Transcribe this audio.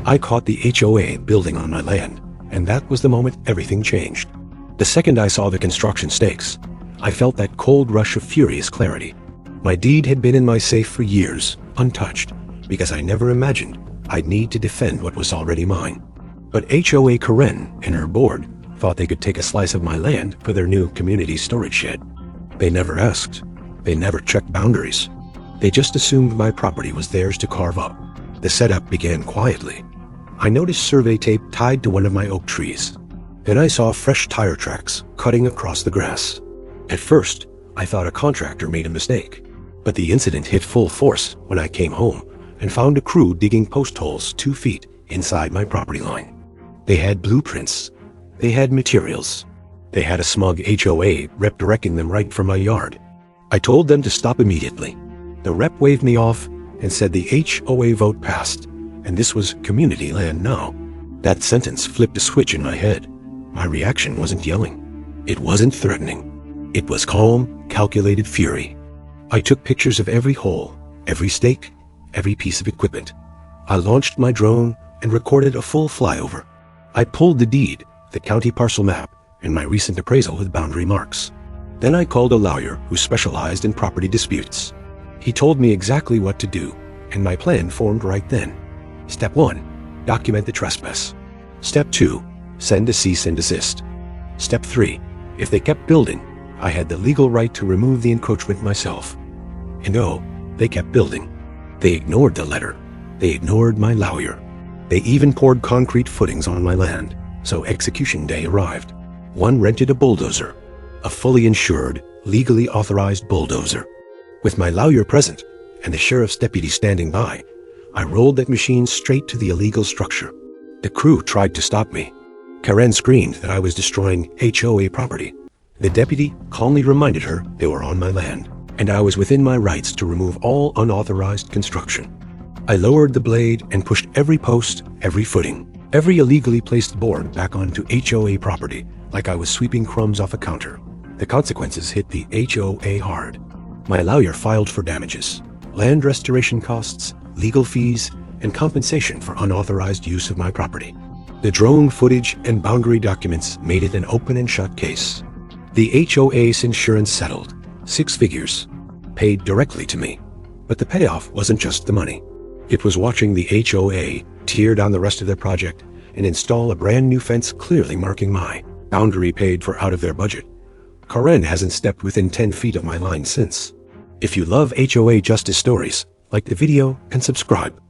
I caught the HOA building on my land, and that was the moment everything changed. The second I saw the construction stakes, I felt that cold rush of furious clarity. My deed had been in my safe for years, untouched, because I never imagined I'd need to defend what was already mine. But HOA Karen and her board thought they could take a slice of my land for their new community storage shed. They never asked. They never checked boundaries. They just assumed my property was theirs to carve up. The setup began quietly. I noticed survey tape tied to one of my oak trees. Then I saw fresh tire tracks cutting across the grass. At first, I thought a contractor made a mistake. But the incident hit full force when I came home and found a crew digging post holes 2 feet inside my property line. They had blueprints. They had materials. They had a smug HOA rep directing them right from my yard. I told them to stop immediately. The rep waved me off and said the HOA vote passed, and this was community land now. That sentence flipped a switch in my head. My reaction wasn't yelling. It wasn't threatening. It was calm, calculated fury. I took pictures of every hole, every stake, every piece of equipment. I launched my drone and recorded a full flyover. I pulled the deed, the county parcel map, and my recent appraisal with boundary marks. Then I called a lawyer who specialized in property disputes. He told me exactly what to do, and my plan formed right then. Step 1, document the trespass. Step 2, send a cease and desist. Step 3, if they kept building, I had the legal right to remove the encroachment myself. And oh, they kept building. They ignored the letter. They ignored my lawyer. They even poured concrete footings on my land. So execution day arrived. One rented a bulldozer, a fully insured, legally authorized bulldozer. With my lawyer present and the sheriff's deputy standing by, I rolled that machine straight to the illegal structure. The crew tried to stop me. Karen screamed that I was destroying HOA property. The deputy calmly reminded her they were on my land, and I was within my rights to remove all unauthorized construction. I lowered the blade and pushed every post, every footing, every illegally placed board back onto HOA property like I was sweeping crumbs off a counter. The consequences hit the HOA hard. My lawyer filed for damages, land restoration costs, legal fees, and compensation for unauthorized use of my property. The drone footage and boundary documents made it an open and shut case. The HOA's insurance settled, 6 figures, paid directly to me. But the payoff wasn't just the money. It was watching the HOA tear down the rest of their project and install a brand new fence clearly marking my boundary paid for out of their budget. Karen hasn't stepped within 10 feet of my line since. If you love HOA justice stories, like the video and subscribe.